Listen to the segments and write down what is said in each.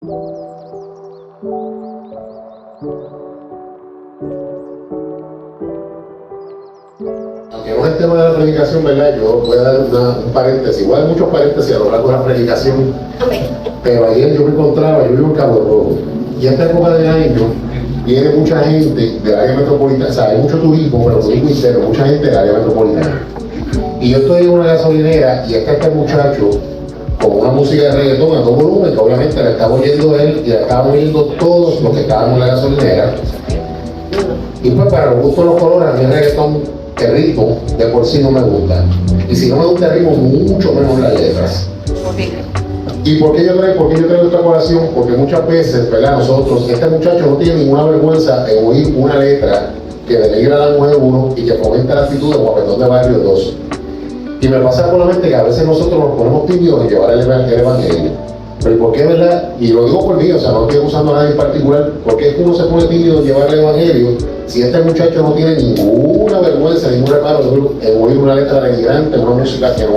Aunque no es el tema de la predicación, ¿verdad? Yo voy a dar un paréntesis, igual hay muchos paréntesis a lo largo de la predicación, pero ayer yo me encontraba, yo vivo en Cabo Rojo, y esta época del año viene mucha gente del área metropolitana, o sea, hay mucho turismo, pero turismo interno, mucha gente del área metropolitana. Y yo estoy en una gasolinera y está este muchacho con una música de reggaetón a todo volumen, que obviamente la estaba oyendo él y la estaban oyendo todos los que estaban en la gasolinera. Y pues para los gustos de los colores, a mí el reggaetón, el ritmo de por sí no me gusta. Y si no me gusta el ritmo, mucho menos las letras. ¿Y por qué yo traigo esta colación? Porque muchas veces, ¿verdad? Nosotros, este muchacho no tiene ninguna vergüenza en oír una letra que denigra a la mujer uno y que fomenta la actitud de guapetón de barrio dos. Y me pasa por la mente que a veces nosotros nos ponemos tímidos en llevar el evangelio. Pero ¿por qué, verdad? Y lo digo por mí, o sea, no estoy acusando a nadie en particular. ¿Por qué es que uno se pone tímido en llevar el evangelio si este muchacho no tiene ninguna vergüenza, ningún reparo en oír una letra denigrante, una música que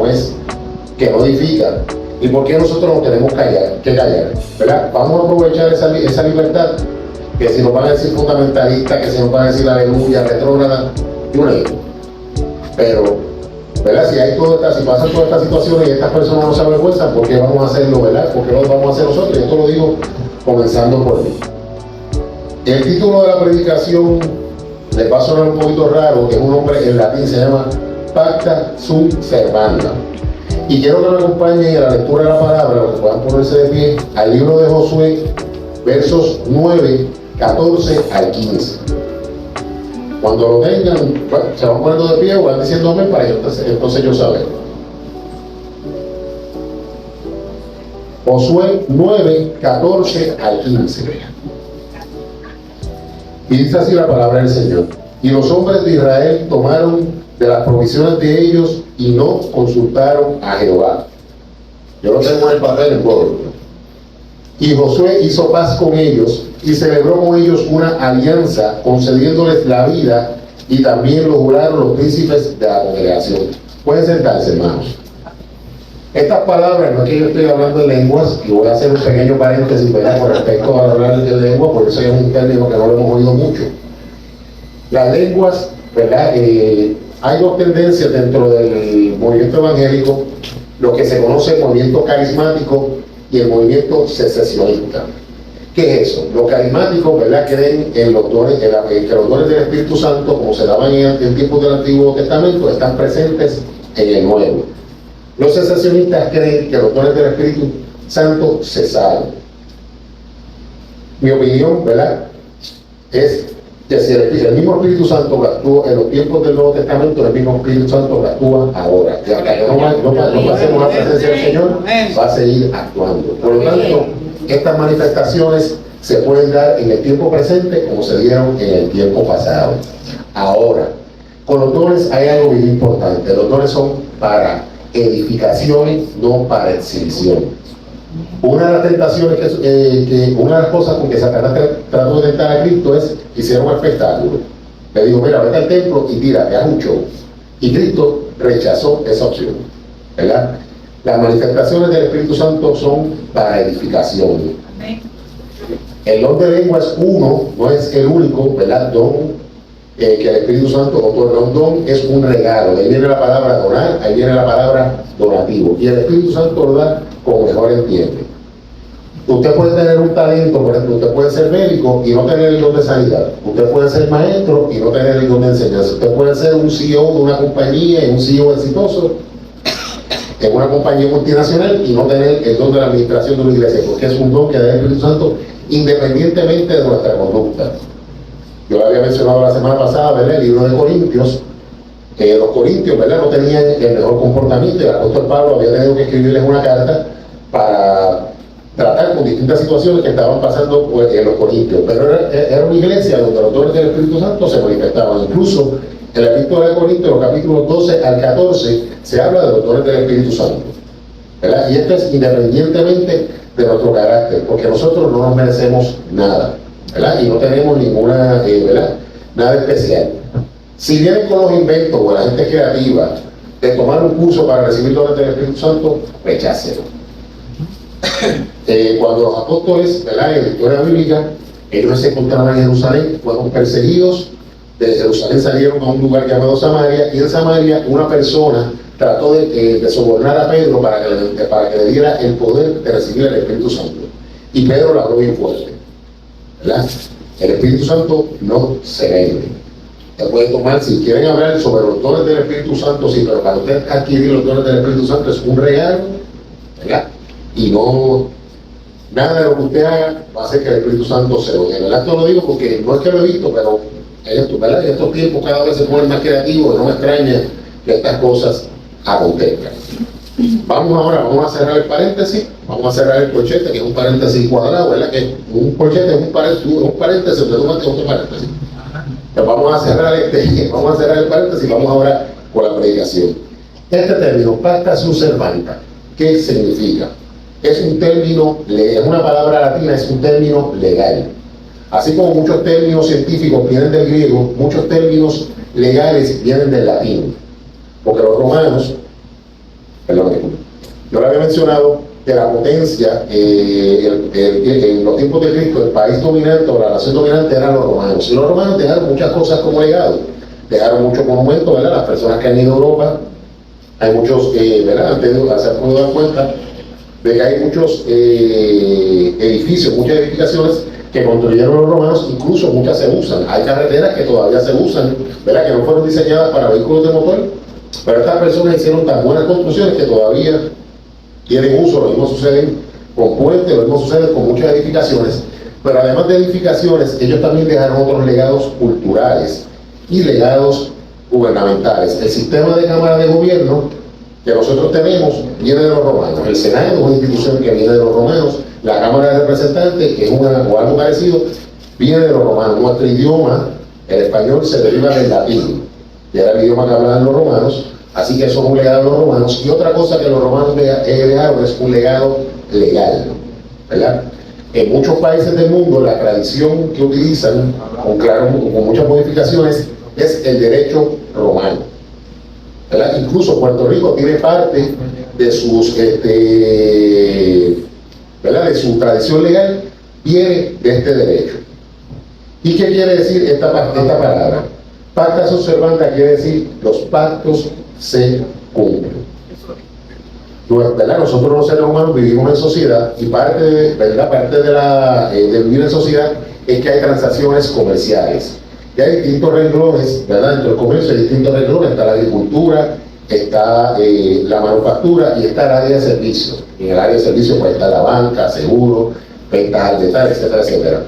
no edifica? ¿Y por qué nosotros nos tenemos que callar? ¿Verdad? Vamos a aprovechar esa libertad, que si nos van a decir fundamentalistas, que si nos van a decir aleluya, retrógrada, yo no digo. Pero, ¿verdad? Si pasan todas estas situaciones y estas personas no se avergüenzan, ¿por qué vamos a hacerlo, verdad? ¿Por qué lo vamos a hacer nosotros? Y esto lo digo comenzando por mí. El título de la predicación le va a sonar un poquito raro, que es un nombre en latín, se llama Pacta Sunt Servanda. Y quiero que me acompañen a la lectura de la palabra, los que puedan ponerse de pie, al libro de Josué, versos 9, 14 al 15. Cuando lo tengan, bueno, se van poniendo de pie o van diciendo amén para entonces yo saber. Josué 9, 14 al 15. Y dice así la palabra del Señor. Y los hombres de Israel tomaron de las provisiones de ellos y no consultaron a Jehová. Yo lo tengo en el papel en Word. Y Josué hizo paz con ellos y celebró con ellos una alianza, concediéndoles la vida, y también lo juraron los príncipes de la congregación. Pueden sentarse, hermanos. Estas palabras, no es que yo estoy hablando de lenguas, y voy a hacer un pequeño paréntesis, ¿verdad?, con respecto a hablar de lengua, porque eso es un término que no lo hemos oído mucho. Las lenguas, ¿verdad? Hay dos tendencias dentro del movimiento evangélico, lo que se conoce el movimiento carismático y el movimiento secesionista. ¿Qué es eso? Los carismáticos, ¿verdad?, creen en los dones, que los dones del Espíritu Santo, como se daban en tiempos del Antiguo Testamento, están presentes en el Nuevo. Los secesionistas creen que los dones del Espíritu Santo cesaron. Mi opinión, ¿verdad?, es que si el mismo Espíritu Santo que actúa en los tiempos del Nuevo Testamento, el mismo Espíritu Santo que actúa ahora. Y hasta que no pasemos la presencia del Señor, va a seguir actuando. Por lo tanto, estas manifestaciones se pueden dar en el tiempo presente como se dieron en el tiempo pasado. Ahora, con los dones hay algo bien importante. Los dones son para edificación, no para exhibición. Una de las tentaciones, una de las cosas con que Satanás trató de tentar a Cristo es que hiciera un espectáculo. Le dijo, mira, vete al templo y tírate, haz un show. Y Cristo rechazó esa opción, ¿verdad? Las manifestaciones del Espíritu Santo son para edificación. El don de lengua es uno, no es el único, ¿verdad?, don que el Espíritu Santo otorga. Un don es un regalo. De ahí viene la palabra donar, ahí viene la palabra donativo. Y el Espíritu Santo lo da como mejor entiende. Usted puede tener un talento, por ejemplo, usted puede ser médico y no tener el don de sanidad. Usted puede ser maestro y no tener el don de enseñanza. Usted puede ser un CEO de una compañía y un CEO exitoso en una compañía multinacional y no tener el don de la administración de una iglesia, porque es un don que da el Espíritu Santo independientemente de nuestra conducta. Yo había mencionado la semana pasada, ¿verdad?, el libro de Corintios. Los corintios, ¿verdad?, no tenían el mejor comportamiento, y el apóstol Pablo había tenido que escribirles una carta para tratar con distintas situaciones que estaban pasando en los corintios. Pero era una iglesia donde los dones del Espíritu Santo se manifestaban. Incluso en la epístola de Corintios, los capítulos 12 al 14, se habla de los dones del Espíritu Santo, ¿verdad? Y esto es independientemente de nuestro carácter, porque nosotros no nos merecemos nada, ¿verdad? Y no tenemos ninguna, ¿verdad?, nada especial. Si vienen con los inventos o la gente creativa de tomar un curso para recibir dones del Espíritu Santo, rechácelo. Cuando los apóstoles, ¿verdad?, en la historia bíblica, ellos se encontraban en Jerusalén, fueron perseguidos, de Jerusalén salieron a un lugar llamado Samaria, y en Samaria una persona trató de sobornar a Pedro para que le diera el poder de recibir el Espíritu Santo. Y Pedro lo habló bien fuerte, ¿verdad? El Espíritu Santo no se vende. Usted puede tomar, si quieren hablar sobre los dones del Espíritu Santo, sí, pero para usted adquirir los dones del Espíritu Santo es un regalo, ¿verdad? Y no, nada de lo que usted haga va a hacer que el Espíritu Santo se lo dé. ¿Verdad? Esto lo digo porque no es que lo he visto, pero ¿verdad?, en estos tiempos cada vez se ponen más creativos, y no me extraña que estas cosas acontezcan. Vamos a cerrar el paréntesis, vamos a cerrar el corchete, que es un paréntesis cuadrado, ¿verdad? Que un corchete es un paréntesis, usted toma otro paréntesis. Pero vamos a cerrar el paréntesis y vamos ahora con la predicación. Este término, pacta sunt servanda, ¿qué significa? Es un término, es una palabra latina, es un término legal. Así como muchos términos científicos vienen del griego, muchos términos legales vienen del latín. Porque los romanos, yo le había mencionado que la potencia, en los tiempos de Cristo, el país dominante o la nación dominante eran los romanos. Y los romanos dejaron muchas cosas como legado. Dejaron muchos monumentos, ¿verdad? Las personas que han ido a Europa, hay muchos, ¿verdad? Se han podido dar cuenta de que hay muchos edificios, muchas edificaciones que construyeron los romanos, incluso muchas se usan. Hay carreteras que todavía se usan, ¿verdad?, que no fueron diseñadas para vehículos de motor, pero estas personas hicieron tan buenas construcciones que todavía tienen uso. Lo mismo sucede con puentes, lo mismo sucede con muchas edificaciones, pero además de edificaciones, ellos también dejaron otros legados culturales y legados gubernamentales. El sistema de cámara de gobierno que nosotros tenemos viene de los romanos. El Senado es una institución que viene de los romanos. La Cámara de Representantes, que es o algo parecido, viene de los romanos. Nuestro idioma, el español, se deriva del latín, que era el idioma que hablaban los romanos, así que eso es un legado de los romanos. Y otra cosa que los romanos dejaron es un legado legal, ¿verdad? En muchos países del mundo, la tradición que utilizan, con muchas modificaciones, es el derecho romano, ¿verdad? Incluso Puerto Rico tiene parte de sus ¿verdad?, de su tradición legal, viene de este derecho. ¿Y qué quiere decir esta palabra? Pacta sunt servanda quiere decir los pactos se cumplen. ¿Verdad? Nosotros los seres humanos vivimos en sociedad y parte de vivir en sociedad es que hay transacciones comerciales. Y hay distintos renglones, ¿verdad? Dentro del comercio hay distintos renglones. Está la agricultura, está la manufactura y está el área de servicios. En el área de servicios pues está la banca, seguro, ventas al detalle, etcétera, etcétera.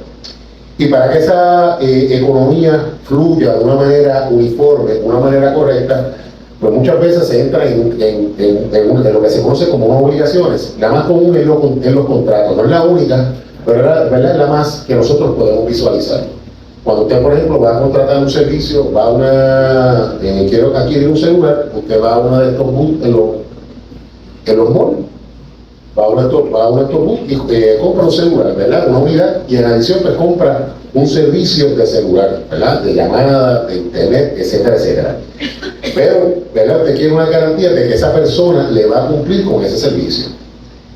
Y para que esa economía fluya de una manera uniforme, de una manera correcta, pues muchas veces se entra en lo que se conoce como unas obligaciones. La más común es los contratos, no es la única, pero ¿verdad?, es la más que nosotros podemos visualizar. Cuando usted, por ejemplo, va a contratar un servicio, va a una, quiero adquirir un celular, usted va a uno de estos booths en los malls, va a uno de estos booths y compra un celular, ¿verdad?, una unidad, y en adición pues compra un servicio de celular, ¿verdad?, de llamada, de internet, etcétera, etcétera. Pero, ¿verdad?, usted quiere una garantía de que esa persona le va a cumplir con ese servicio.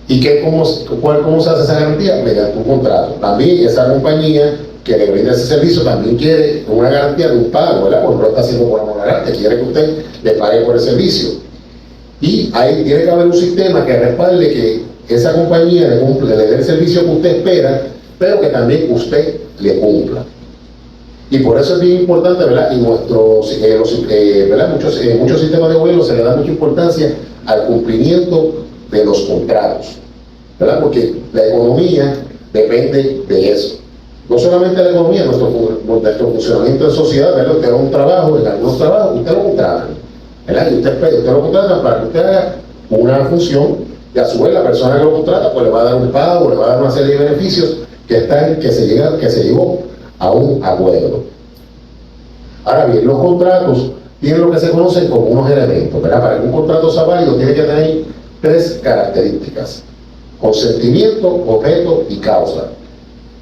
¿Y cómo se hace esa garantía? Mediante un contrato. También esa compañía que le brinda ese servicio también quiere una garantía de un pago, ¿verdad?, porque no lo está haciendo por amor al arte, quiere que usted le pague por el servicio. Y ahí tiene que haber un sistema que respalde que esa compañía le dé el servicio que usted espera, pero que también usted le cumpla. Y por eso es bien importante, ¿verdad?, y ¿verdad?, muchos sistemas de gobierno se le da mucha importancia al cumplimiento de los contratos, ¿verdad?, porque la economía depende de eso. No solamente la economía, nuestro funcionamiento en sociedad, ¿verdad? Usted da un trabajo, en algunos trabajos usted lo contrata, ¿verdad?, y usted lo contrata para que usted haga una función, y a su vez la persona que lo contrata pues le va a dar un pago, le va a dar una serie de beneficios que se llegó a un acuerdo. Ahora bien, los contratos tienen lo que se conocen como unos elementos, ¿verdad? Para que un contrato sea válido tiene que tener 3 características: consentimiento, objeto y causa.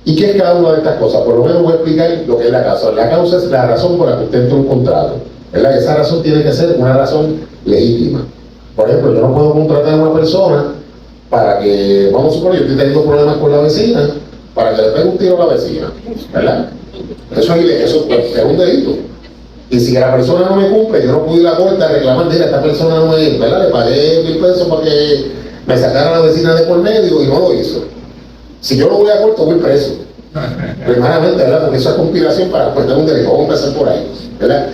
¿Y qué es cada una de estas cosas? Por lo menos voy a explicar lo que es la causa. La causa es la razón por la que usted entra un contrato, ¿verdad? Esa razón tiene que ser una razón legítima. Por ejemplo, yo no puedo contratar a una persona para que, vamos a suponer, yo estoy teniendo problemas con la vecina, para que le pegue un tiro a la vecina, ¿verdad? Eso es un delito. Y si la persona no me cumple, yo no puedo ir a la corte a reclamar, mira, esta persona no me, ¿verdad? Le pagué 1,000 pesos para que me sacara a la vecina de por medio y no lo hizo. Si yo no voy a corte, voy preso. Primeramente, ¿verdad? Porque eso es conspiración para cometer un delito. Vamos a empezar por ahí, ¿verdad?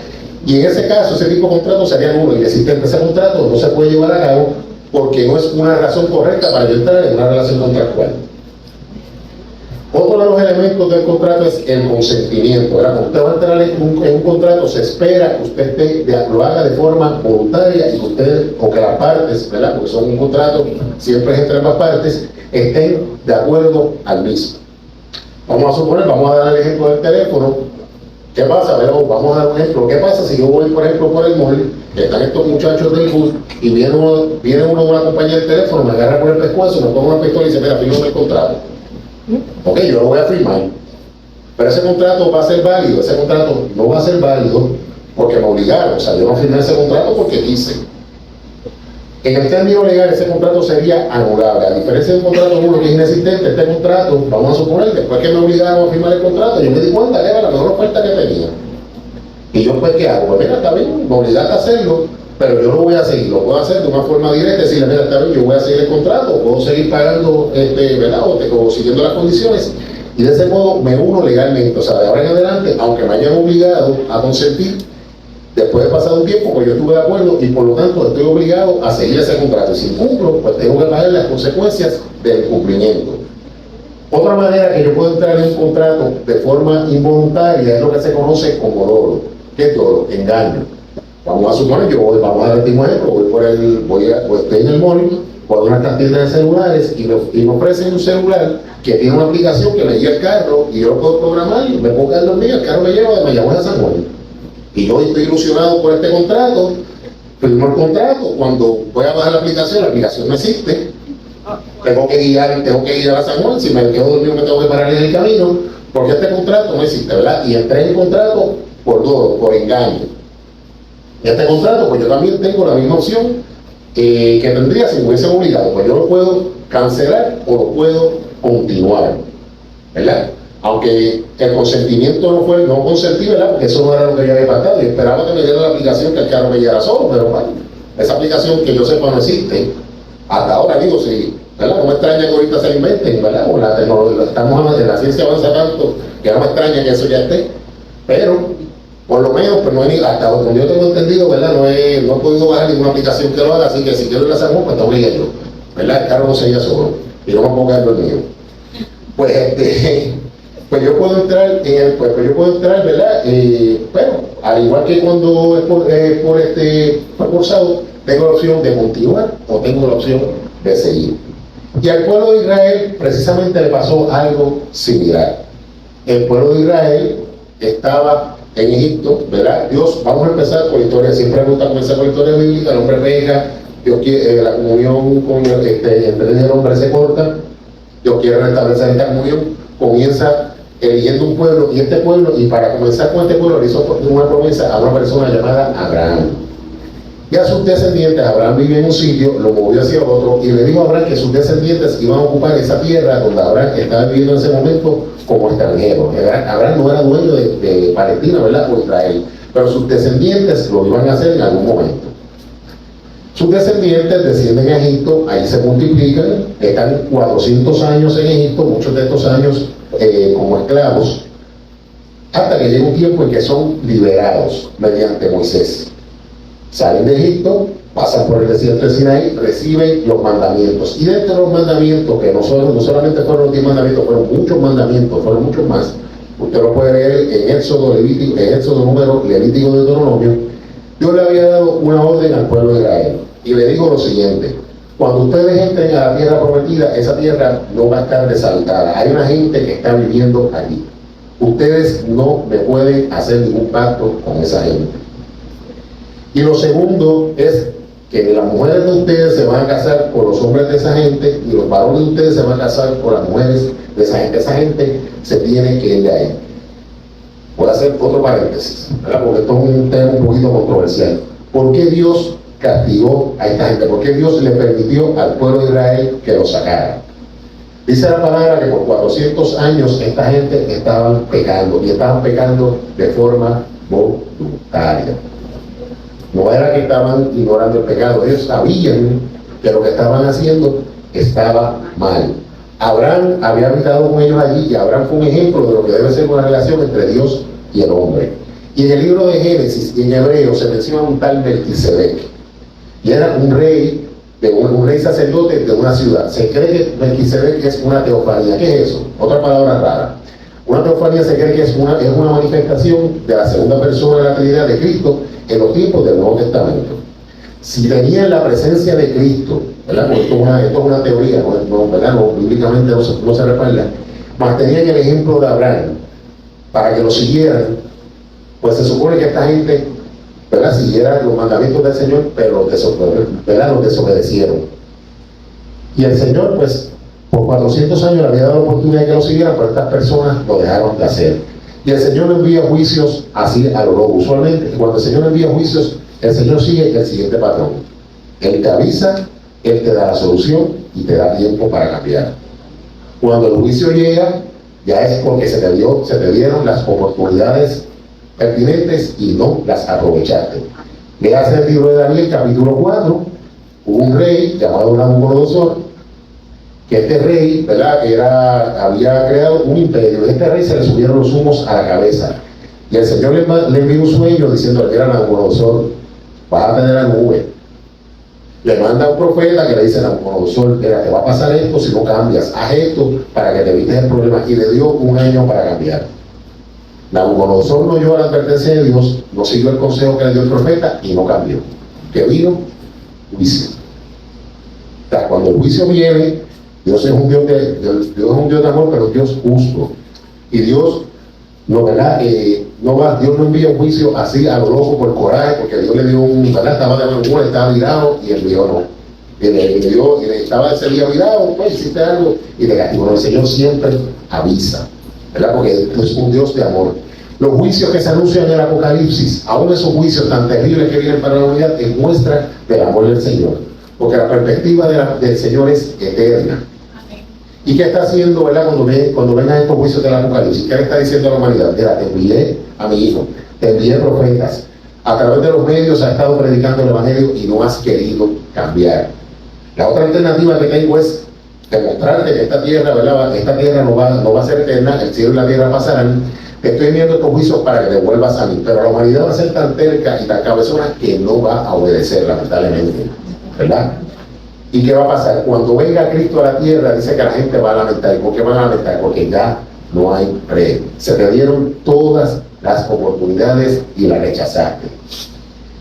Y en ese caso, ese tipo de contrato sería nulo. Y existente ese contrato no se puede llevar a cabo porque no es una razón correcta para yo entrar en una relación contractual. Otro de los elementos del contrato es el consentimiento, ¿verdad? Cuando usted va a entrar en un contrato, se espera que usted lo haga de forma voluntaria y que usted, o que las partes, ¿verdad? Porque son un contrato, siempre es entre ambas partes, estén de acuerdo al mismo. Vamos a suponer, vamos a dar el ejemplo del teléfono. ¿Qué pasa? Pero vamos a dar un ejemplo. ¿Qué pasa si yo voy, por ejemplo, por el mall, que están estos muchachos del bus, y viene uno de una compañía del teléfono, me agarra por el pescuezo, me pone una pistola y dice, mira, firma el contrato. Ok, yo lo voy a firmar, pero ese contrato va a ser válido. Ese contrato no va a ser válido porque me obligaron. O sea, yo no firmé ese contrato porque quise. En el término legal, ese contrato sería anulable. A diferencia de un contrato nulo que es inexistente, este contrato, vamos a suponer, después que me obligaron a firmar el contrato, yo me di cuenta que era la mejor oferta que tenía. Y yo, pues, ¿qué hago? Pues mira, está bien, me obligaste a hacerlo, pero yo lo voy a seguir. Lo puedo hacer de una forma directa, decirle, mira, está bien, yo voy a seguir el contrato, puedo seguir pagando, ¿verdad? O siguiendo las condiciones. Y de ese modo me uno legalmente. O sea, de ahora en adelante, aunque me hayan obligado a consentir, después de pasado un tiempo, pues yo estuve de acuerdo y por lo tanto estoy obligado a seguir ese contrato. Y si incumplo, pues tengo que pagar las consecuencias del cumplimiento. Otra manera que yo puedo entrar en un contrato de forma involuntaria es lo que se conoce como dolo. ¿Qué es dolo? Engaño. Vamos a suponer, vamos a dar el mismo ejemplo, estoy en el mall, voy a una cantidad de celulares y me ofrecen un celular que tiene una aplicación que me guía el carro y yo lo puedo programar, me pongo el dormido, el carro me lleva de Mayagüez a San Juan. Y yo estoy ilusionado por este contrato, firmo el contrato, cuando voy a bajar la aplicación no existe, tengo que ir a San Juan, si me quedo dormido me tengo que parar en el camino, porque este contrato no existe, ¿verdad? Y entré en contrato por dolo, por engaño. Y este contrato, pues yo también tengo la misma opción que tendría si me hubiesen obligado, pues yo lo puedo cancelar o lo puedo continuar, ¿verdad? Aunque el consentimiento no consentí, ¿verdad? Porque eso no era lo que yo había pactado. Yo esperaba que me diera la aplicación que el carro me llegara solo, pero bueno, esa aplicación que yo sepa no existe. Hasta ahora digo, sí, ¿verdad? No me extraña que ahorita se la inventen, ¿verdad? O la tecnología, la ciencia avanza tanto que no me extraña que eso ya esté. Pero, por lo menos, pues no hay, hasta donde yo tengo entendido, ¿verdad? No he podido bajar ninguna aplicación que lo haga, así que si quiero ir a San Juan, pues tengo que ir yo, ¿verdad? El carro no se iba solo, y no me puedo quedar dormido. Pues yo puedo entrar ¿verdad? Pero al igual que cuando es por forzado, tengo la opción de continuar o tengo la opción de seguir. Y al pueblo de Israel precisamente le pasó algo similar. El pueblo de Israel estaba en Egipto, ¿verdad? Dios, vamos a empezar por la historia, siempre me gusta comenzar con la historia bíblica, el hombre peca, Dios quiere, la comunión entre el hombre se corta, Dios quiere restablecer esta comunión, comienza eligiendo un pueblo, y para comenzar con este pueblo le hizo una promesa a una persona llamada Abraham. Y a sus descendientes, Abraham vivía en un sitio, lo movió hacia otro, y le dijo a Abraham que sus descendientes iban a ocupar esa tierra donde Abraham estaba viviendo en ese momento como extranjero. Abraham no era dueño de Palestina, ¿verdad? O Israel, pero sus descendientes lo iban a hacer en algún momento. Sus descendientes descienden a Egipto, ahí se multiplican, están 400 años en Egipto, muchos de estos años como esclavos, hasta que llega un tiempo en que son liberados mediante Moisés. Salen de Egipto, pasan por el desierto de Sinaí, reciben los mandamientos. Y dentro de los mandamientos, que no solamente fueron los 10 mandamientos, fueron muchos mandamientos, fueron muchos más. Usted lo puede leer en Éxodo, Número, Levítico, Deuteronomio. Dios le había dado una orden al pueblo de Israel. Y le digo lo siguiente: cuando ustedes entren a la tierra prometida, esa tierra no va a estar deshabitada. Hay una gente que está viviendo allí. Ustedes no me pueden hacer ningún pacto con esa gente. Y lo segundo es que las mujeres de ustedes se van a casar con los hombres de esa gente y los varones de ustedes se van a casar con las mujeres de esa gente. Esa gente se tiene que ir de ahí. Voy a hacer otro paréntesis, ¿verdad? Porque esto es un tema un poquito controversial. ¿Por qué Dios castigó a esta gente? ¿Por qué Dios le permitió al pueblo de Israel que lo sacara? Dice la palabra que por 400 años esta gente estaban pecando, y estaban pecando de forma voluntaria. No era que estaban ignorando el pecado, ellos sabían que lo que estaban haciendo estaba mal. Abraham había habitado con ellos allí, y Abraham fue un ejemplo de lo que debe ser una relación entre Dios y el hombre. Y en el libro de Génesis y en hebreo se menciona un tal Melquisedec, y era un rey, un rey sacerdote de una ciudad. Se cree que Melquisedec es una teofanía. ¿Qué es eso? Otra palabra rara. Una teofanía se cree que es una manifestación de la segunda persona de la Trinidad de Cristo en los tiempos del Nuevo Testamento. Si tenían la presencia de Cristo, ¿verdad? Pues esto es una teoría, ¿verdad? Bíblicamente no se respalda, mas tenían el ejemplo de Abraham para que lo siguieran, pues se supone que esta gente, ¿verdad?, siguiera los mandamientos del Señor, pero los desobedecieron. Y el Señor, pues, por 400 años le había dado la oportunidad de que lo siguieran, pero estas personas lo dejaron de hacer. Y el Señor envía juicios así a lo loco. Usualmente, cuando el Señor envía juicios, el Señor sigue el siguiente patrón. Él te avisa, Él te da la solución y te da tiempo para cambiar. Cuando el juicio llega, ya es porque se te dieron las oportunidades pertinentes y no las aprovechaste. Leas el libro de Daniel, capítulo 4, hubo un rey llamado Nabucodonosor, que este rey, ¿verdad?, había creado un imperio. A este rey se le subieron los humos a la cabeza. Y el Señor le envió un sueño diciendo que era Nabucodonosor, vas a tener la nube. Le manda un profeta que le dice a Nabucodonosor, mira, te va a pasar esto si no cambias, haz esto para que te evites el problema. Y le dio un año para cambiar. Nabucodonosor no oyó la advertencia de Dios, no siguió el consejo que le dio el profeta y no cambió. ¿Qué vino? Juicio. O sea, cuando el juicio viene, Dios es un Dios de amor, pero Dios justo. Y Dios ¿verdad? Dios no envía un juicio así a lo loco por coraje, porque Dios le dio ¿verdad? Estaba de amargura, estaba virado, y envió no. Y estaba ese día virado, pues hiciste algo, y te castigó. El Señor siempre avisa, ¿verdad? Porque es un Dios de amor. Los juicios que se anuncian en el Apocalipsis, aún esos juicios tan terribles que vienen para la humanidad, es muestra del amor del Señor. Porque la perspectiva del Señor es eterna. ¿Y qué está haciendo, verdad, cuando vengan estos juicios del Apocalipsis? ¿Qué le está diciendo a la humanidad? Mira, te envié a mi hijo, te envié profetas. A través de los medios ha estado predicando el Evangelio y no has querido cambiar. La otra alternativa que tengo es demostrarte que esta tierra, ¿verdad? Esta tierra no va a ser eterna, el cielo y la tierra pasarán. Te estoy enviando estos juicios para que te vuelvas a mí. Pero la humanidad va a ser tan terca y tan cabezona que no va a obedecer, lamentablemente, ¿verdad? ¿Y qué va a pasar? Cuando venga Cristo a la tierra, dice que la gente va a lamentar. ¿Y por qué van a lamentar? Porque ya no hay fe. Se te dieron todas las oportunidades y las rechazaste.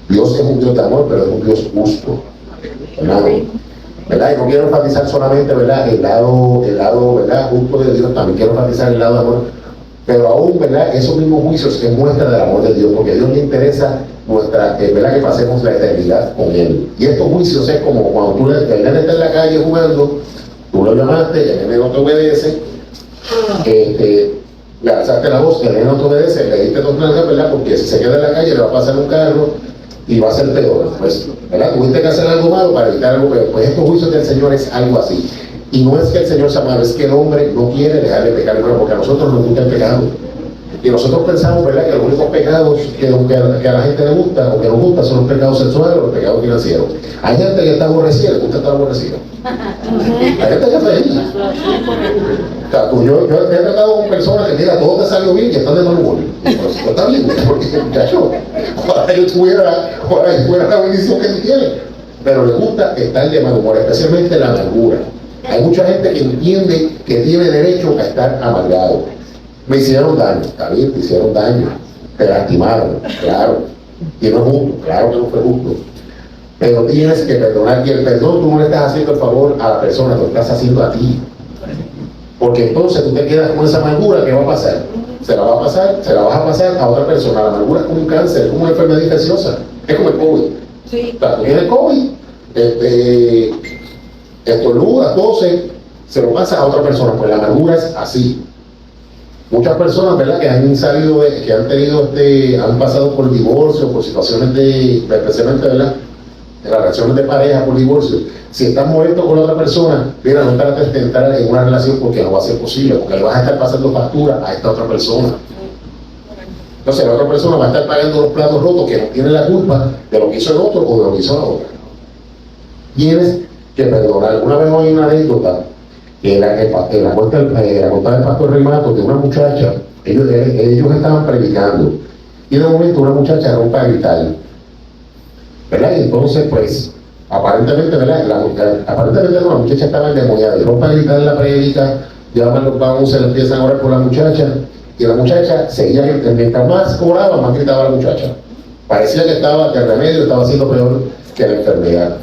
Dios es un Dios de amor, pero es un Dios justo, ¿verdad? Y no quiero enfatizar solamente, ¿verdad?, el lado, ¿verdad?, justo de Dios. También quiero enfatizar el lado de amor. Pero aún, ¿verdad?, esos mismos juicios que muestran del amor de Dios, porque a Dios le interesa ¿verdad?, que pasemos la eternidad con Él. Y estos juicios es como cuando el nene está en la calle jugando, tú lo llamaste, el nene no te obedece, le alzaste la voz, el nene no te obedece, le diste dos nalgas, ¿verdad?, porque si se queda en la calle le va a pasar un carro y va a ser peor. Pues, ¿verdad?, tuviste que hacer algo malo para evitar algo peor. Pues estos juicios del Señor es algo así. Y no es que el Señor sea malo, es que el hombre no quiere dejar de pecar, porque a nosotros nos gusta el pecado. Y nosotros pensamos, ¿verdad?, que los únicos pecados que a la gente le gusta o que nos gusta son los pecados sexuales o los pecados financieros. Hay gente que está aborrecida, le gusta estar aborrecido. Hay gente que está ahí. O sea, yo he tratado con personas que, mira, todo te salió bien y están de mal humor. Pues no está bien, porque, muchacho, ojalá yo tuviera la bendición que tú tienes. Pero le gusta estar de mal humor, especialmente la amargura. Hay mucha gente que entiende que tiene derecho a estar amargado. Me hicieron daño, está bien, te hicieron daño, te lastimaron, claro, y no es justo, claro que no fue justo, pero tienes que perdonar, y el perdón tú no le estás haciendo el favor a la persona, lo estás haciendo a ti, porque entonces tú te quedas con esa amargura. ¿Qué va a pasar? Se la vas a pasar a otra persona. La amargura es como un cáncer, es como una enfermedad infecciosa, es como el COVID. Sí. O sea, tú tienes COVID, estornudas, toses, se lo pasas a otra persona. Pues la amargura es así. Muchas personas, ¿verdad?, que han salido, han pasado por divorcio, por situaciones especialmente, ¿verdad?, en las relaciones de pareja por divorcio, si estás molesto con la otra persona, mira, no trates de entrar en una relación porque no va a ser posible, porque le vas a estar pasando factura a esta otra persona. Entonces la otra persona va a estar pagando los platos rotos que no tiene la culpa de lo que hizo el otro o de lo que hizo la otra. Tienes que perdonar. Una vez oí una anécdota en la cuenta del pastor Remato de una muchacha. Ellos estaban predicando y de momento una muchacha rompe a gritar, ¿verdad? Y entonces pues aparentemente, ¿verdad? Aparentemente no, la muchacha estaba endemoniada y rompe a gritar en la predica, llaman los vagos, se le empiezan a orar por la muchacha y la muchacha seguía, mientras más oraba, más gritaba la muchacha. Parecía que el remedio estaba haciendo peor que la enfermedad.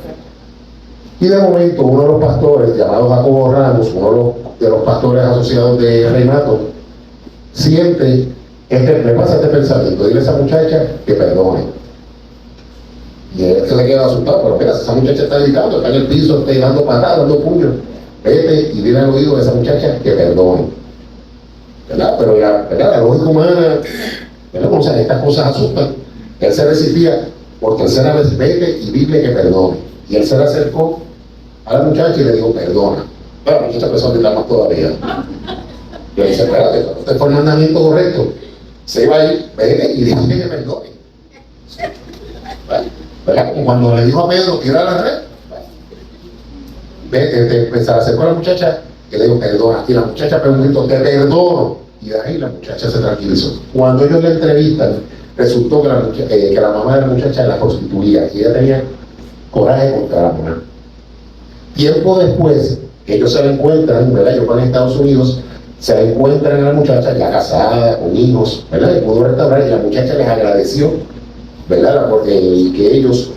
Y de momento uno de los pastores, llamado Jacobo Ramos, uno de los pastores asociados de Renato, siente, le pasa este pensamiento, dile a esa muchacha que perdone. Y él se le queda asustado, pero mira, esa muchacha está gritando, está en el piso, está dando patadas, dando puños. Vete y dile al oído de esa muchacha que perdone. ¿Verdad? Pero la lógica humana, ¿verdad? O sea, estas cosas asustan. Él se resistía por tercera vez, vete y dile que perdone. Y él se le acercó a la muchacha y le dijo, perdona. Pero la muchacha empezó a gritar más todavía. Y le dice, espérate, este fue el mandamiento correcto. Se iba a ir, vete y dile que perdone. ¿Verdad? Como cuando le dijo a Pedro, tira la red. Vete, se acercó a la muchacha y le dijo, perdona. Y la muchacha pegó un grito, te perdono. Y de ahí la muchacha se tranquilizó. Cuando ellos la entrevistan, resultó que la mamá de la muchacha la prostituía y ella tenía coraje contra la mujer. Tiempo después, ellos se la encuentran, ¿verdad? Ellos van a Estados Unidos, se la encuentran a la muchacha ya casada, con hijos, ¿verdad? Y pudo restaurar y la muchacha les agradeció, ¿verdad? Y que ellos,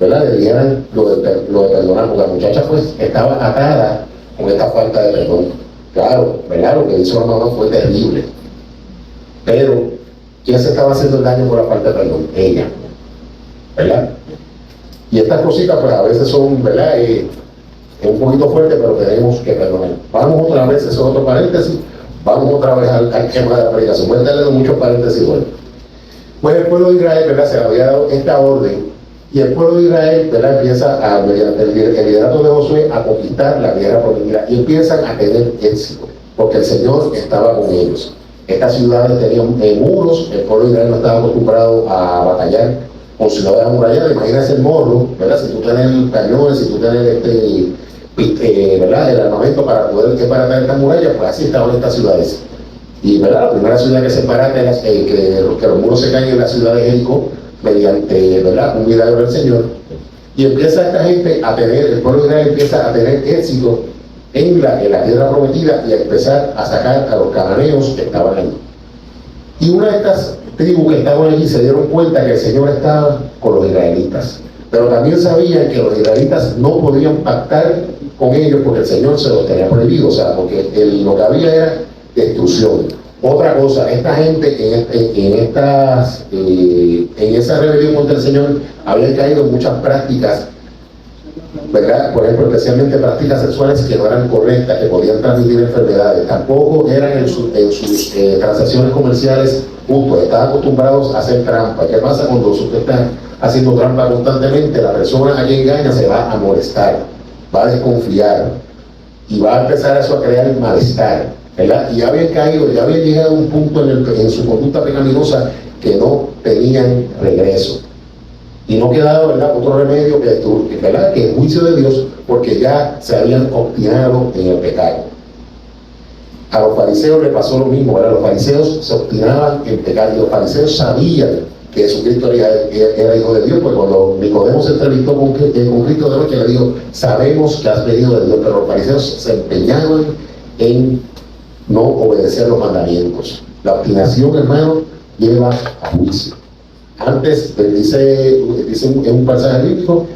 ¿verdad? Le dieran lo de perdonar, porque la muchacha pues estaba atada con esta falta de perdón. Claro, ¿verdad? Lo que hizo la mamá fue terrible. Pero, ¿quién se estaba haciendo el daño por la falta de perdón? Ella, ¿verdad? Y estas cositas pues a veces son, ¿verdad? Es un poquito fuerte, pero tenemos que perdonar. Vamos otra vez, eso es otro paréntesis, vamos otra vez al tema de la predicación. Voy a darle muchos paréntesis hoy. Pues el pueblo de Israel, ¿verdad? Se le había dado esta orden y el pueblo de Israel, ¿verdad? Empieza mediante el liderato de Josué a conquistar la tierra prometida y empiezan a tener éxito porque el Señor estaba con ellos. Estas ciudades tenían muros, el pueblo de Israel no estaba acostumbrado a batallar con ciudades amuralladas. Imagínense el morro, ¿verdad? Si tú tienes cañones, si tú tienes ¿verdad? El armamento para poder traer estas murallas, pues así estaban estas ciudades. Y ¿verdad? La primera ciudad que se barata, que los muros se caen en la ciudad de Jericó, mediante, ¿verdad? Un milagro del Señor. Y empieza esta gente a tener, el pueblo de Israel empieza a tener éxito en la tierra prometida y a empezar a sacar a los cananeos que estaban allí. Y una de estas tribus que estaban allí se dieron cuenta que el Señor estaba con los israelitas. Pero también sabían que los israelitas no podían pactar con ellos porque el Señor se los tenía prohibido, o sea, porque lo que había era destrucción. Otra cosa, esta gente en esa rebelión contra el Señor habían caído en muchas prácticas, ¿verdad? Por ejemplo, especialmente prácticas sexuales que no eran correctas, que podían transmitir enfermedades. Tampoco eran en sus transacciones comerciales justos, estaban acostumbrados a hacer trampa. ¿Qué pasa cuando usted está haciendo trampa constantemente? La persona a quien engaña se va a molestar, va a desconfiar y va a empezar eso a crear malestar, ¿verdad? Y ya habían caído, ya habían llegado a un punto en su conducta pecaminosa que no tenían regreso. Y no quedaba, ¿verdad?, otro remedio ¿verdad?, que el juicio de Dios, porque ya se habían obstinado en el pecado. A los fariseos les pasó lo mismo, ¿verdad? Los fariseos se obstinaban en pecar y los fariseos sabían que Jesucristo era hijo de Dios, porque cuando Nicodemo se entrevistó con Cristo de noche, le dijo, sabemos que has venido de Dios, pero los fariseos se empeñaban en no obedecer los mandamientos. La obstinación, hermano, lleva a juicio. Antes, dice en un pasaje bíblico,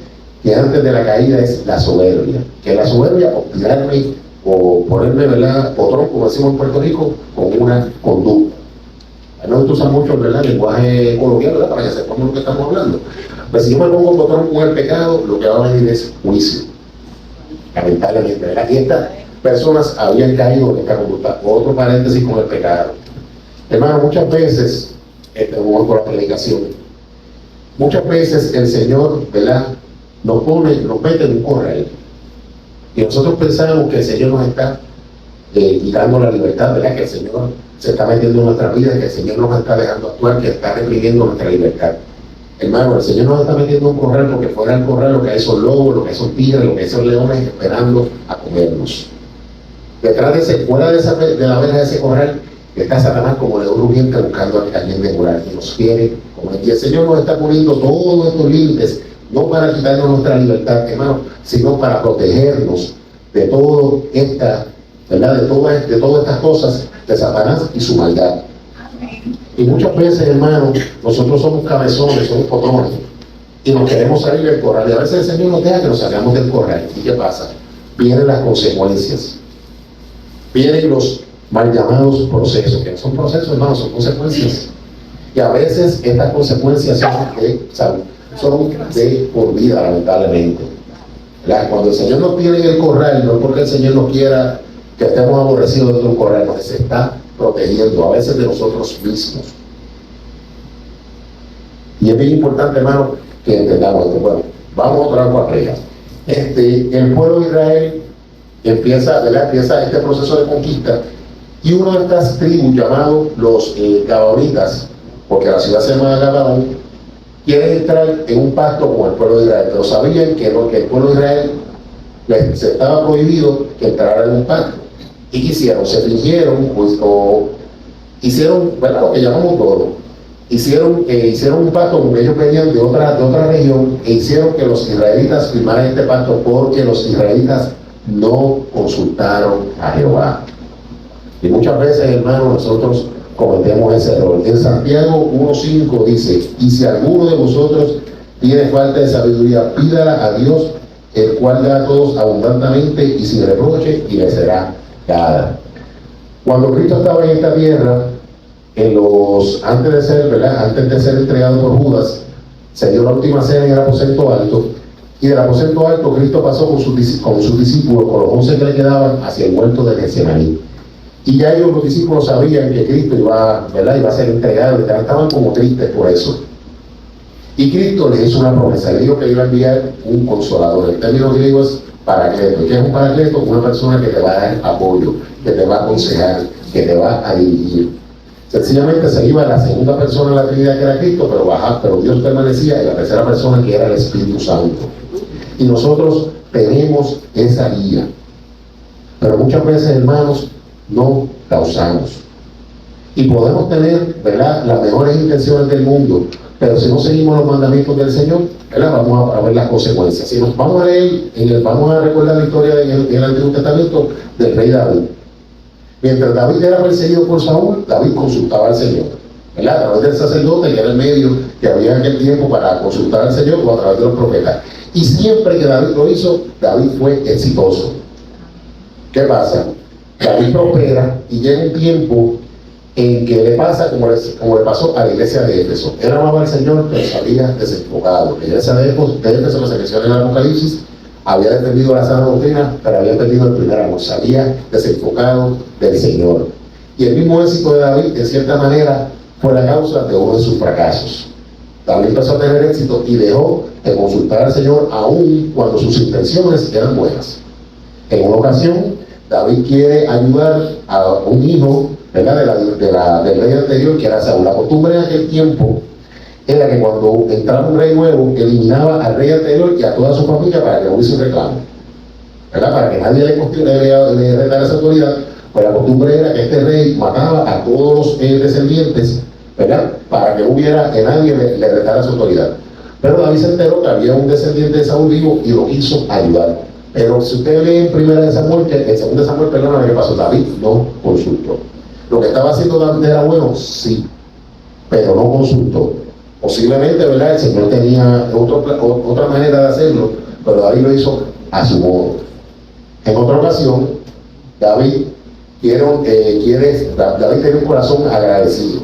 que antes de la caída es la soberbia. Que la soberbia, obstinarme o ponerme, ¿verdad?, potrón, como decimos en Puerto Rico, con una conducta. No se usa mucho, ¿verdad?, el lenguaje coloquial, ¿verdad?, para que sepamos lo que estamos hablando. Pero si yo me pongo potrón con el pecado, lo que va a venir es juicio. Lamentablemente, ¿verdad? Y estas personas habían caído en esta conducta. Otro paréntesis con el pecado. Hermano, muchas veces, vamos por la predicación, muchas veces el Señor, ¿verdad?, nos mete en un corral. Y nosotros pensamos que el Señor nos está quitando la libertad, ¿verdad? Que el Señor se está metiendo en nuestra vida, que el Señor nos está dejando actuar, que está reprimiendo nuestra libertad. Hermano, el Señor nos está metiendo en un corral porque fuera del corral lo que hay son lobos, lo que hay son tigres, lo que hay son leones esperando a comernos. Detrás de ese, fuera de la verja de ese corral, está Satanás como león rugiente buscando a alguien devorar y nos quiere comer. Y el Señor nos está poniendo todos estos límites, no para quitarnos nuestra libertad, hermano, sino para protegernos de todo esta, ¿verdad? De todas estas cosas de Satanás y su maldad. Y muchas veces, hermano, nosotros somos cabezones, somos potrones, y nos queremos salir del corral. Y a veces el Señor nos deja que nos salgamos del corral. ¿Y qué pasa? Vienen las consecuencias. Vienen los mal llamados procesos, que no son procesos, hermano, son consecuencias. Y a veces estas consecuencias son de por vida, lamentablemente. Cuando el Señor nos tiene en el corral, no es porque el Señor nos quiera que estemos aborrecidos dentro de un corral, nos se está protegiendo, a veces de nosotros mismos. Y es bien importante, hermano, que entendamos esto. Bueno, vamos otra vez para arriba. El pueblo de Israel empieza este proceso de conquista, y una de estas tribus llamados los Gabaonitas, porque la ciudad se llama Gabaón, quieren entrar en un pacto con el pueblo de Israel, pero sabían que el pueblo de Israel se estaba prohibido que entrara en un pacto. ¿Y qué hicieron? Se fingieron, hicieron, ¿verdad? Lo que llamamos todo. Hicieron un pacto, porque ellos venían de otra región, e hicieron que los israelitas firmaran este pacto porque los israelitas no consultaron a Jehová. Y muchas veces, hermanos, nosotros cometemos ese error. En Santiago 1:5 dice: y si alguno de vosotros tiene falta de sabiduría, pídala a Dios, el cual da a todos abundantemente y sin reproche, y le será dada. Cuando Cristo estaba en esta tierra, antes de ser entregado por Judas, se dio la última cena en el aposento alto, y del aposento alto Cristo pasó con sus discípulos, con los 11 que le quedaban, hacia el huerto de Getsemaní. Y ya ellos, los discípulos, sabían que Cristo iba a ser entregado, y estaban como tristes por eso. Y Cristo les hizo una promesa, le dijo que le iba a enviar un consolador. El término griego es paracleto. ¿Qué es un paracleto? Una persona que te va a dar apoyo, que te va a aconsejar, que te va a dirigir. Sencillamente se iba la segunda persona en la Trinidad, que era Cristo, pero Dios permanecía en la tercera persona, que era el Espíritu Santo. Y nosotros tenemos esa guía, pero muchas veces, hermanos, no la usamos. Y podemos tener, ¿verdad?, las mejores intenciones del mundo, pero si no seguimos los mandamientos del Señor, ¿verdad?, vamos a ver las consecuencias. Si nos vamos a leer, vamos a recordar la historia en el Antiguo Testamento del rey David. Mientras David era perseguido por Saúl, David consultaba al Señor, ¿verdad?, a través del sacerdote, que era el medio que había en aquel tiempo para consultar al Señor, o a través de los profetas. Y siempre que David lo hizo, David fue exitoso. ¿Qué pasa? David prospera, y llega un tiempo en que le pasa como le pasó a la iglesia de Éfeso. Él amaba al Señor, pero se había desenfocado. La iglesia de Éfeso, que se menciona en el Apocalipsis, había defendido la sana doctrina, pero había perdido el primer amor. Se había desenfocado del Señor. Y el mismo éxito de David, de cierta manera, fue la causa de uno de sus fracasos. David empezó a tener éxito y dejó de consultar al Señor, aun cuando sus intenciones eran buenas. En una ocasión, David quiere ayudar a un hijo, ¿verdad?, del rey anterior, que era Saúl. La costumbre en aquel tiempo era que cuando entraba un rey nuevo, eliminaba al rey anterior y a toda su familia para que no hubiese un reclamo, ¿verdad?, para que nadie le retara esa autoridad. Pues la costumbre era que este rey mataba a todos los descendientes, ¿verdad?, para que nadie le retara su autoridad. Pero David se enteró que había un descendiente de Saúl vivo y lo quiso ayudar. Pero si usted lee en primera de Samuel, en segunda de Samuel, perdóname, ¿qué pasó? David no consultó. Lo que estaba haciendo David era bueno, sí, pero no consultó. Posiblemente, ¿verdad?, el Señor tenía otra manera de hacerlo, pero David lo hizo a su modo. En otra ocasión, David tiene un corazón agradecido,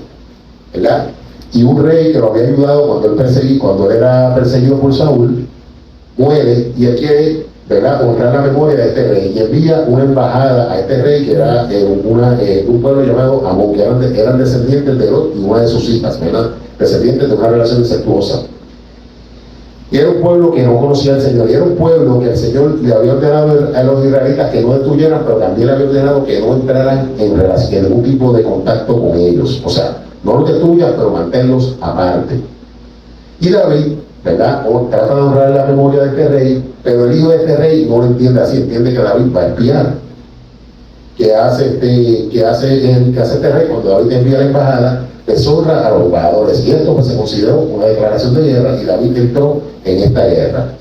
¿verdad? Y un rey que lo había ayudado cuando él era perseguido por Saúl, muere, y él quiere, ¿verdad?, honrar la memoria de este rey, y envía una embajada a este rey, que era un pueblo llamado Amón, que eran descendientes de Lot y una de sus hijas, ¿verdad?, descendientes de una relación incestuosa. Y era un pueblo que no conocía al Señor. Y era un pueblo que el Señor le había ordenado a los israelitas que no destruyeran, pero también le había ordenado que no entraran en ningún tipo de contacto con ellos. O sea, no los destruyan, pero manténlos aparte. Y David, ¿verdad? Trata de honrar la memoria de este rey, pero el hijo de este rey no lo entiende así, entiende que David va a espiar. ¿Qué hace este rey cuando David envía la embajada? Deshonra a los embajadores. Y esto pues se consideró una declaración de guerra y David entró en esta guerra.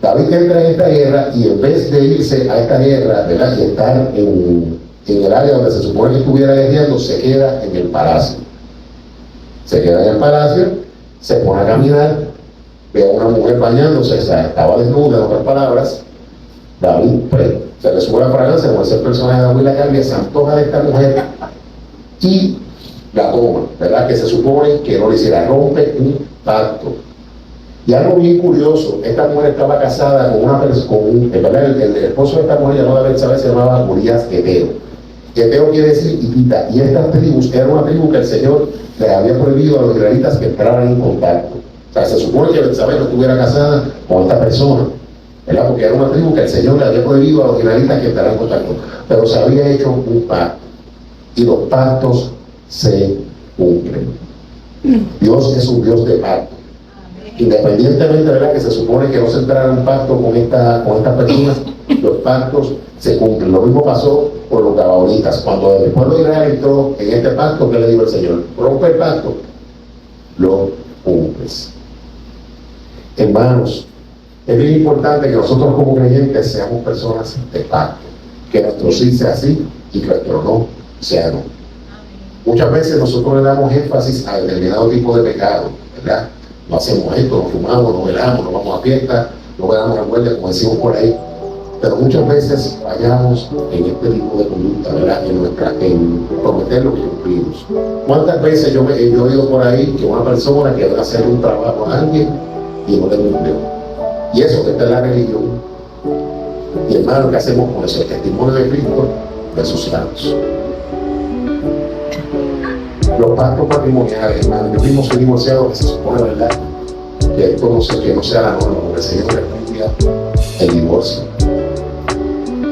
David entra en esta guerra y en vez de irse a esta guerra, ¿verdad? Y estar en el área donde se supone que estuviera guerreando, se queda en el palacio. Se queda en el palacio, se pone a caminar, ve a una mujer bañándose, o sea, estaba desnuda, en otras palabras. David pues, se le sube la fragancia, como ese personaje de David la cambia, se antoja de esta mujer y la toma, ¿verdad? Que se supone que no le hiciera, rompe un pacto. Y algo bien curioso, esta mujer estaba casada con una persona, ¿verdad? El esposo de esta mujer llamada Betsabé se llamaba Urias Eteo. Eteo quiere decir hitita, y estas tribus era una tribu que el Señor les había prohibido a los israelitas que entraran en contacto. O sea, se supone que Betsabé no estuviera casada con esta persona, ¿verdad? Porque era una tribu que el Señor le había prohibido a los israelitas que entraran en contacto. Pero se había hecho un pacto, y los pactos se cumplen. Dios es un Dios de pacto. Independientemente, ¿verdad?, que se supone que no se entrara en pacto con estas personas, los pactos se cumplen. Lo mismo pasó con los gabaonitas. Cuando el pueblo de Israel entró en este pacto, ¿qué le dijo el Señor? Rompe el pacto, lo cumples. Hermanos, es bien importante que nosotros como creyentes seamos personas de pacto, que nuestro sí sea sí y que nuestro no sea no. Muchas veces nosotros le damos énfasis a determinado tipo de pecado, ¿verdad? No hacemos esto, no fumamos, no velamos, no vamos a fiesta, no velamos la muerte, como decimos por ahí. Pero muchas veces fallamos en este tipo de conducta, ¿verdad? En prometer lo que cumplimos. ¿Cuántas veces yo he oído por ahí que una persona quiere hacer un trabajo a alguien y no le cumplió? Y eso que está en la religión. Y hermano, ¿qué hacemos con eso? El testimonio de Cristo de sus santos. Los pactos matrimoniales, hermano. Yo mismo soy divorciado, que se supone, ¿verdad?, que esto no sea la norma, porque el Señor repudia el divorcio.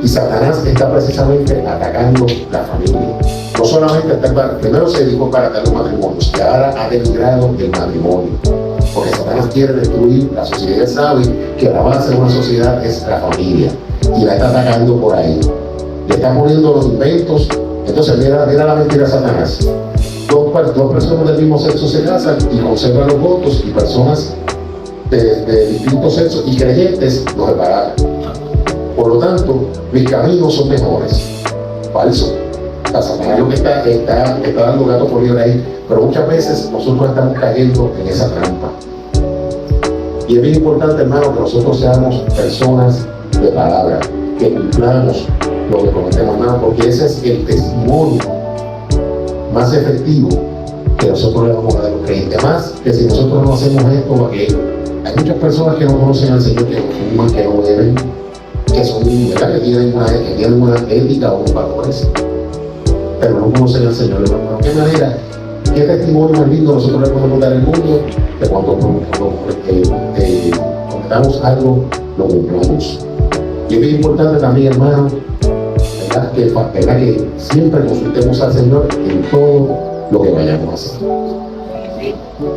Y Satanás está precisamente atacando la familia. No solamente primero se dedicó para atacar los matrimonios, y ahora ha denigrado el matrimonio. Porque Satanás quiere destruir la sociedad. Él sabe que la base de una sociedad es la familia. Y la está atacando por ahí. Le está poniendo los inventos. Entonces, mira la mentira de Satanás. Dos personas del mismo sexo se casan y conservan los votos, y personas de distintos sexos y creyentes los separan. Por lo tanto, mis caminos son mejores. Falso. Satanás lo que está dando gato por liebre ahí, pero muchas veces nosotros estamos cayendo en esa trampa. Y es bien importante, hermano, que nosotros seamos personas de palabra, que cumplamos lo que prometemos, hermano, porque ese es el testimonio más efectivo que nosotros le vamos a dar a los creyentes. Más que si nosotros no hacemos esto o aquello. Hay muchas personas que no conocen al Señor, que no fuman, que no beben, que son, ¿verdad?, que tienen una ética o unos valores, pero no conocen al Señor. ¿De qué manera? ¿Qué testimonio más lindo nosotros le podemos dar al mundo? Que cuando cometamos algo, lo cumplamos. Y es bien importante también, hermano, ¿verdad?, que siempre consultemos al Señor en todo lo que vayamos a hacer.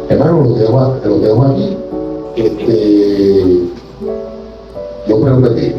Hermano, lo dejo aquí. Yo me lo pedí.